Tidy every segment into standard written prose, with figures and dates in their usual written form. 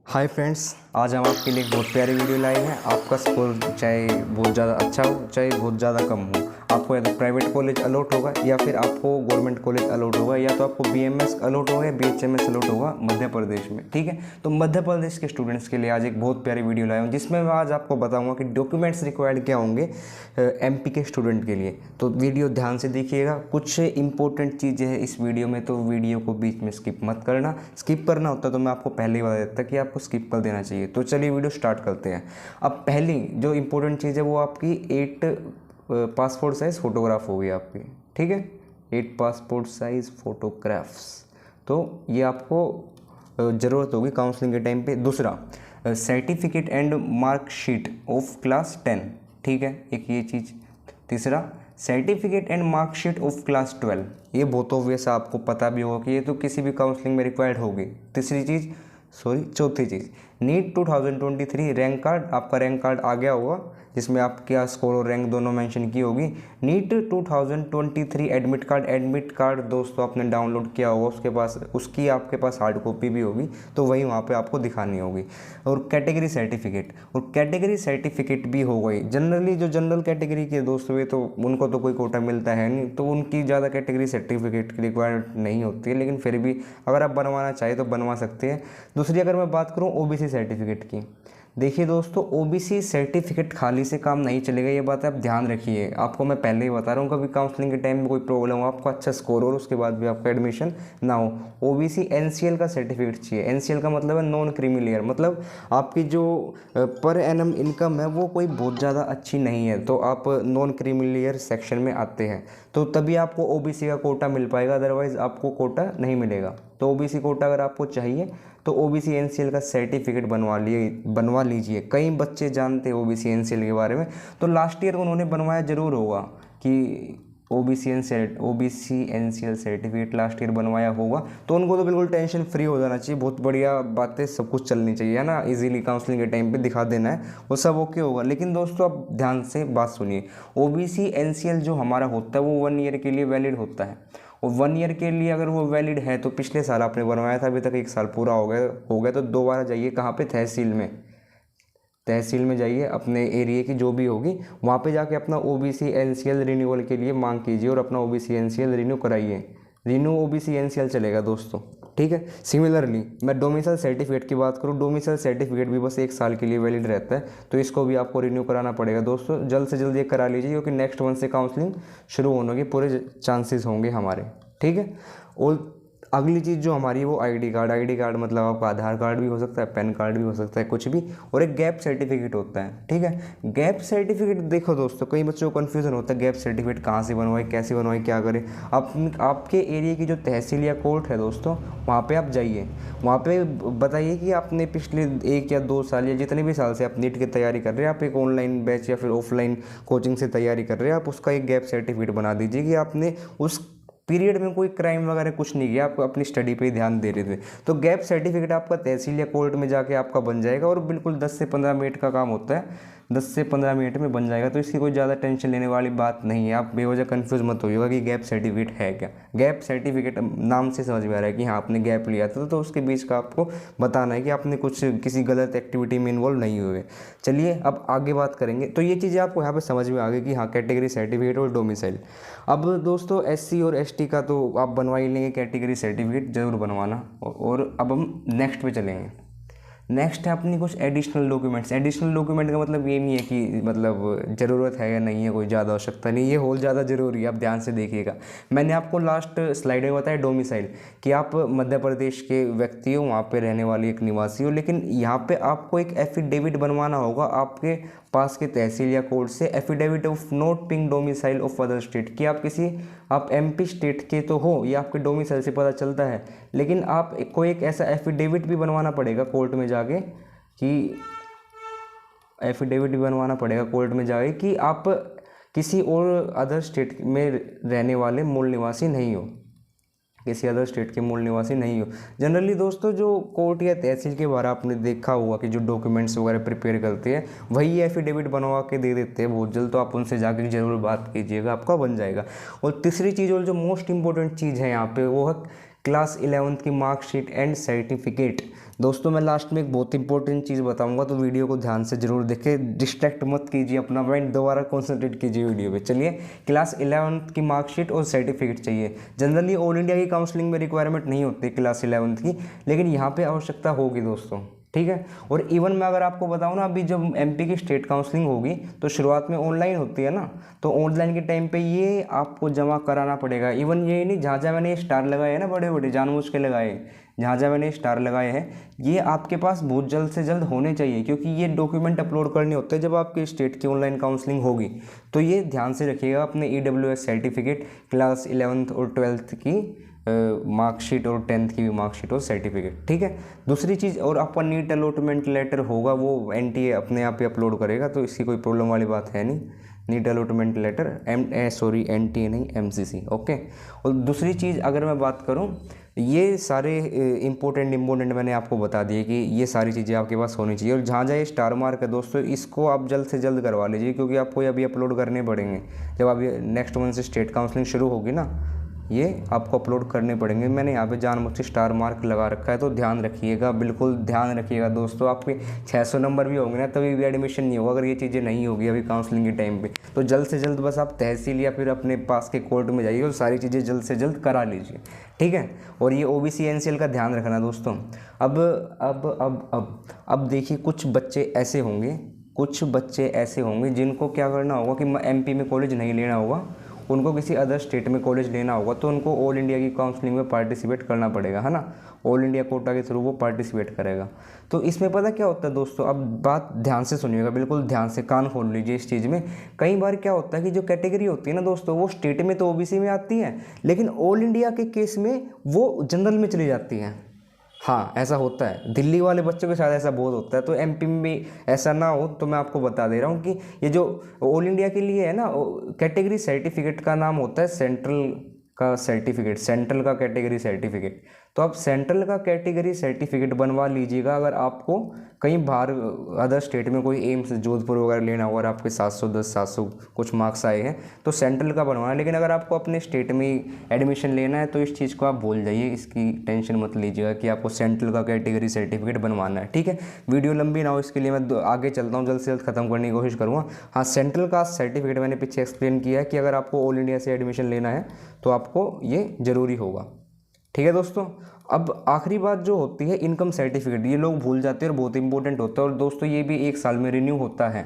Hi friends, आज हम आपके लिए एक बहुत प्यारी वीडियो लाए हैं। आपका स्कोर चाहे बहुत ज़्यादा अच्छा हो चाहे बहुत ज़्यादा कम हो, आपको या तो प्राइवेट कॉलेज अलॉट होगा या फिर आपको गवर्नमेंट कॉलेज अलॉट होगा, या तो आपको बीएमएस अलॉट होगा या बीएचएमएस अलॉट होगा मध्य प्रदेश में। ठीक है, तो मध्य प्रदेश के स्टूडेंट्स के लिए आज एक बहुत प्यारी वीडियो लाया हूँ, जिसमें मैं आज आपको बताऊँगा कि डॉक्यूमेंट्स रिक्वायर्ड क्या होंगे एमपी के स्टूडेंट के लिए। तो वीडियो ध्यान से देखिएगा, कुछ इंपॉर्टेंट चीज़ें हैं इस वीडियो में, तो वीडियो को बीच में स्किप मत करना। स्किप करना होता तो मैं आपको पहले ही बता देता कि आपको स्किप कर देना चाहिए। तो चलिए वीडियो स्टार्ट करते हैं। अब पहली जो इंपॉर्टेंट चीज़ है वो आपकी 8 पासपोर्ट साइज़ फ़ोटोग्राफ होगी आपकी। ठीक है, 8 पासपोर्ट साइज़ फ़ोटोग्राफ्स, तो ये आपको ज़रूरत होगी काउंसलिंग के टाइम पे। दूसरा, certificate and marksheet of class 10। ठीक है, एक ये चीज़। तीसरा, certificate and marksheet of class 12। ये बहुत ऑब्वियस आपको पता भी होगा कि ये तो किसी भी काउंसलिंग में रिक्वायर्ड होगी। चौथी चीज़, नीट 2023 रैंक कार्ड। आपका रैंक कार्ड आ गया होगा जिसमें आपका स्कोर और रैंक दोनों मेंशन की होगी। नीट 2023 एडमिट कार्ड दोस्तों आपने डाउनलोड किया होगा, उसकी आपके पास हार्ड कॉपी भी होगी, तो वही वहाँ पे आपको दिखानी होगी। और कैटेगरी सर्टिफिकेट भी हो गई। जनरली जो जनरल कैटेगरी के दोस्त हुए तो उनको तो कोई कोटा मिलता है नहीं, तो उनकी ज़्यादा कैटेगरी सर्टिफिकेट की रिक्वायरमेंट नहीं होती है, लेकिन फिर भी अगर आप बनवाना चाहें तो बनवा सकते हैं। दूसरी अगर मैं बात करूँ ओबीसी सर्टिफिकेट की, देखिए दोस्तों, ओबीसी सर्टिफिकेट खाली से काम नहीं चलेगा, ये बात आप ध्यान रखिए। आपको मैं पहले ही बता रहा हूँ, कभी काउंसलिंग के टाइम में कोई प्रॉब्लम हो, आपको अच्छा स्कोर हो और उसके बाद भी आपका एडमिशन ना हो, ओबीसी एनसीएल का सर्टिफिकेट चाहिए। एनसीएल का मतलब है नॉन क्रीमी लेयर, मतलब आपकी जो पर एनम इनकम है वो कोई बहुत ज़्यादा अच्छी नहीं है, तो आप नॉन क्रीमी लेयर सेक्शन में आते हैं, तो तभी आपको ओबीसी का कोटा मिल पाएगा, अदरवाइज़ आपको कोटा नहीं मिलेगा। तो ओबीसी कोटा अगर आपको चाहिए तो ओबीसी एनसीएल का सर्टिफिकेट बनवा लीजिए। कई बच्चे जानते हैं ओबीसी एनसीएल के बारे में, तो लास्ट ईयर उन्होंने बनवाया ज़रूर होगा कि OBC NCL certificate last year बनवाया होगा, तो उनको तो बिल्कुल टेंशन फ्री हो जाना चाहिए। बहुत बढ़िया बातें सब कुछ चलनी चाहिए, है ना, इजीली काउंसलिंग के टाइम पे दिखा देना है, वो सब ओके होगा। लेकिन दोस्तों आप ध्यान से बात सुनिए, ओबीसी एनसीएल जो हमारा होता है वो 1 ईयर के लिए वैलिड होता है, और 1 ईयर के लिए अगर वो वैलिड है तो पिछले साल आपने बनवाया था, अभी तक 1 साल पूरा हो गया तो दोबारा जाइए कहाँ पे, तहसील में जाइए, अपने एरिया की जो भी होगी वहाँ पे जाके अपना ओबीसी एनसीएल रिन्यूअल के लिए मांग कीजिए और अपना ओबीसी एनसीएल रिन्यू कराइए। रिन्यू ओबीसी एनसीएल चलेगा दोस्तों। ठीक है, सिमिलरली मैं डोमिसाइल सर्टिफिकेट की बात करूँ, डोमिसाइल सर्टिफिकेट भी बस 1 साल के लिए वैलिड रहता है, तो इसको भी आपको रिन्यू कराना पड़ेगा दोस्तों। जल्द से जल्द ये करा लीजिए, क्योंकि नेक्स्ट मंथ से काउंसलिंग शुरू होने के पूरे चांसेस होंगे हमारे। ठीक है, और अगली चीज़ जो हमारी है वो आईडी कार्ड मतलब आपका आधार कार्ड भी हो सकता है, पैन कार्ड भी हो सकता है, कुछ भी, और एक गैप सर्टिफिकेट होता है। ठीक है, गैप सर्टिफिकेट देखो दोस्तों, कई बच्चों को कन्फ्यूजन होता है गैप सर्टिफिकेट कहाँ से बनवाए, कैसे बनवाए, क्या करें। आपके एरिया की जो तहसील या कोर्ट है दोस्तों, वहाँ पर आप जाइए, वहाँ पर बताइए कि आपने पिछले 1 या 2 साल या जितने भी साल से आप नीट की तैयारी कर रहे हैं, आप एक ऑनलाइन बैच या फिर ऑफलाइन कोचिंग से तैयारी कर रहे हैं, आप उसका एक गैप सर्टिफिकेट बना दीजिए कि आपने उस पीरियड में कोई क्राइम वगैरह कुछ नहीं किया, आप अपनी स्टडी पे ही ध्यान दे रहे थे। तो गैप सर्टिफिकेट आपका तहसील या कोर्ट में जाके आपका बन जाएगा, और बिल्कुल 10 से 15 मिनट का काम होता है, 10 से 15 मिनट में बन जाएगा, तो इसकी कोई ज़्यादा टेंशन लेने वाली बात नहीं है। आप बेवजह कन्फ्यूज़ मत होइएगा कि गैप सर्टिफिकेट है क्या। गैप सर्टिफिकेट नाम से समझ में आ रहा है कि हाँ आपने गैप लिया था, तो उसके बीच का आपको बताना है कि आपने किसी गलत एक्टिविटी में इन्वॉल्व नहीं हुए। चलिए अब आगे बात करेंगे, तो ये चीज़ें आपको यहाँ पे समझ में आ गई कि हाँ कैटेगरी सर्टिफिकेट और डोमिसाइल। अब दोस्तों एससी और एसटी का तो आप बनवा ही लेंगे, कैटेगरी सर्टिफिकेट ज़रूर बनवाना। और अब हम नेक्स्ट पे चलेंगे। नेक्स्ट है अपनी कुछ एडिशनल डॉक्यूमेंट्स। एडिशनल डॉक्यूमेंट का मतलब ये नहीं है कि मतलब ज़रूरत है या नहीं है, कोई ज़्यादा आवश्यकता नहीं, ये होल ज़्यादा ज़रूरी है, आप ध्यान से देखिएगा। मैंने आपको लास्ट स्लाइड में बताया डोमिसाइल, कि आप मध्य प्रदेश के व्यक्ति हो, वहाँ पे रहने वाली एक निवासी हो, लेकिन यहाँ पे आपको एक एफिडेविट बनवाना होगा आपके पास के तहसील या कोर्ट से, affidavit of not being domicile of other state, कि आप एमपी स्टेट के तो हो, ये आपके डोमिसाइल से पता चलता है, लेकिन आप कोई एक ऐसा एफिडेविट भी बनवाना पड़ेगा कोर्ट में जाके कि आप किसी और अदर स्टेट में रहने वाले मूल निवासी नहीं हो, किसी अदर स्टेट के मूल निवासी नहीं हो। जनरली दोस्तों जो कोर्ट या तहसील के बारे आपने देखा हुआ कि जो डॉक्यूमेंट्स वगैरह प्रिपेयर करते हैं वही एफिडेविट बनवा के दे देते हैं बहुत जल्द, तो आप उनसे जाकर जरूर बात कीजिएगा, आपका बन जाएगा। और तीसरी चीज़ और जो मोस्ट इंपॉर्टेंट चीज़ है यहाँ पे वो है क्लास 11th की मार्कशीट एंड सर्टिफिकेट। दोस्तों मैं लास्ट में एक बहुत इंपॉर्टेंट चीज़ बताऊंगा, तो वीडियो को ध्यान से जरूर देखें, डिस्ट्रैक्ट मत कीजिए, अपना माइंड दोबारा कॉन्सेंट्रेट कीजिए वीडियो पे। चलिए, क्लास 11th की मार्कशीट और सर्टिफिकेट चाहिए। जनरली ऑल इंडिया की काउंसलिंग में रिक्वायरमेंट नहीं होती क्लास 11th की, लेकिन यहाँ पे आवश्यकता होगी दोस्तों, ठीक है। और इवन मैं अगर आपको बताऊं ना, अभी जब एमपी की स्टेट काउंसलिंग होगी तो शुरुआत में ऑनलाइन होती है ना, तो ऑनलाइन के टाइम पे ये आपको जमा कराना पड़ेगा। इवन ये नहीं, जहाँ जहाँ मैंने स्टार लगाए हैं ना, बड़े बड़े जानबूझ के लगाए, जहाँ जहाँ मैंने स्टार लगाए हैं, ये आपके पास बहुत जल्द से जल्द होने चाहिए, क्योंकि ये डॉक्यूमेंट अपलोड करने होते हैं जब आपकी स्टेट की ऑनलाइन काउंसलिंग होगी। तो ये ध्यान से रखिएगा, अपने EWS सर्टिफिकेट, क्लास 11th और 12th की मार्कशीट और 10th की भी मार्कशीट और सर्टिफिकेट, ठीक है। दूसरी चीज़, और आपका नीट अलॉटमेंट लेटर होगा, वो NTA अपने आप ही अपलोड करेगा, तो इसकी कोई प्रॉब्लम वाली बात है नहीं। नीट अलॉटमेंट लेटर NTA नहीं, MCC, ओके। और दूसरी चीज़ अगर मैं बात करूं, ये सारे इंपॉर्टेंट मैंने आपको बता दिए कि ये सारी चीज़ें आपके पास होनी चाहिए। और जहाँ जहाँ स्टार मार्क है दोस्तों, इसको आप जल्द से जल्द करवा लीजिए, क्योंकि आपको अभी अपलोड करने पड़ेंगे। जब अभी नेक्स्ट मंथ से स्टेट काउंसलिंग शुरू होगी ना, ये आपको अपलोड करने पड़ेंगे। मैंने यहाँ पे जानबूझ से स्टार मार्क लगा रखा है, तो ध्यान रखिएगा, बिल्कुल ध्यान रखिएगा दोस्तों। आपके 600 नंबर भी होंगे ना, तभी भी एडमिशन नहीं होगा अगर ये चीज़ें नहीं होगी अभी काउंसलिंग के टाइम पे। तो जल्द से जल्द बस आप तहसील या फिर अपने पास के कोर्ट में जाइए और सारी चीज़ें जल्द से जल्द करा लीजिए, ठीक है। और ये OBC NCL का ध्यान रखना दोस्तों। अब देखिए, कुछ बच्चे ऐसे होंगे जिनको क्या करना होगा कि MP में कॉलेज नहीं लेना होगा, उनको किसी अदर स्टेट में कॉलेज लेना होगा, तो उनको ऑल इंडिया की काउंसलिंग में पार्टिसिपेट करना पड़ेगा, है ना। ऑल इंडिया कोटा के थ्रू वो पार्टिसिपेट करेगा। तो इसमें पता क्या होता है दोस्तों, अब बात ध्यान से सुनिएगा, बिल्कुल ध्यान से कान खोल लीजिए इस चीज़ में। कई बार क्या होता है कि जो कैटेगरी होती है ना दोस्तों, वो स्टेट में तो OBC में आती है, लेकिन ऑल इंडिया के केस में वो जनरल में चली जाती हैं। हाँ, ऐसा होता है, दिल्ली वाले बच्चों के साथ ऐसा बहुत होता है। तो MP में भी ऐसा ना हो, तो मैं आपको बता दे रहा हूँ कि ये जो ऑल इंडिया के लिए है ना, कैटेगरी सर्टिफिकेट का नाम होता है सेंट्रल का सर्टिफिकेट, सेंट्रल का कैटेगरी सर्टिफिकेट। तो आप सेंट्रल का कैटेगरी सर्टिफिकेट बनवा लीजिएगा अगर आपको कहीं बाहर अदर स्टेट में कोई एम्स जोधपुर वगैरह लेना हो और आपके 710-700 कुछ मार्क्स आए हैं, तो सेंट्रल का बनवाना। लेकिन अगर आपको अपने स्टेट में एडमिशन लेना है तो इस चीज़ को आप भूल जाइए, इसकी टेंशन मत लीजिएगा कि आपको सेंट्रल का कैटेगरी सर्टिफिकेट बनवाना है, ठीक है। वीडियो लंबी ना हो इसके लिए मैं आगे चलता हूँ, जल्द से जल्द खत्म करने की कोशिश करूँगा। हाँ, सेंट्रल का सर्टिफिकेट मैंने पीछे एक्सप्लेन किया है कि अगर आपको ऑल इंडिया से एडमिशन लेना है तो आपको ये ज़रूरी होगा, ठीक है दोस्तों। अब आखिरी बात जो होती है इनकम सर्टिफिकेट, ये लोग भूल जाते हैं और बहुत इंपॉर्टेंट होता है। और दोस्तों ये भी 1 साल में रिन्यू होता है,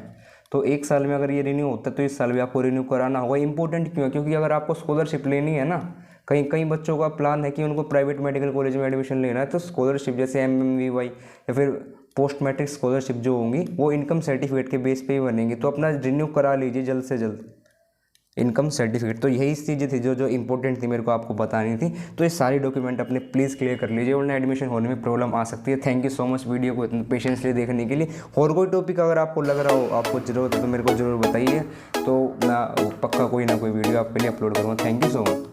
तो 1 साल में अगर ये रिन्यू होता है तो इस साल भी आपको रिन्यू कराना होगा। इंपॉर्टेंट क्यों है? क्योंकि अगर आपको स्कॉलरशिप लेनी है ना, कई बच्चों का प्लान है कि उनको प्राइवेट मेडिकल कॉलेज में एडमिशन लेना है, तो स्कॉलरशिप जैसे MMVY या फिर पोस्ट मैट्रिक स्कॉलरशिप जो होंगी वो इनकम सर्टिफिकेट के बेस पे ही बनेंगी। तो अपना रिन्यू करा लीजिए जल्द से जल्द इनकम सर्टिफिकेट। तो यही चीज़ें थी जो इंपॉर्टेंट थी मेरे को आपको बतानी थी। तो ये सारी डॉक्यूमेंट अपने प्लीज़ क्लियर कर लीजिए, वरना एडमिशन होने में प्रॉब्लम आ सकती है। Thank you so much video को इतने पेशेंसली देखने के लिए। और कोई टॉपिक अगर आपको लग रहा हो, आपको ज़रूरत है, तो मेरे को ज़रूर बताइए, तो मैं पक्का कोई ना कोई वीडियो आपके लिए अपलोड करूँगा। Thank you so much.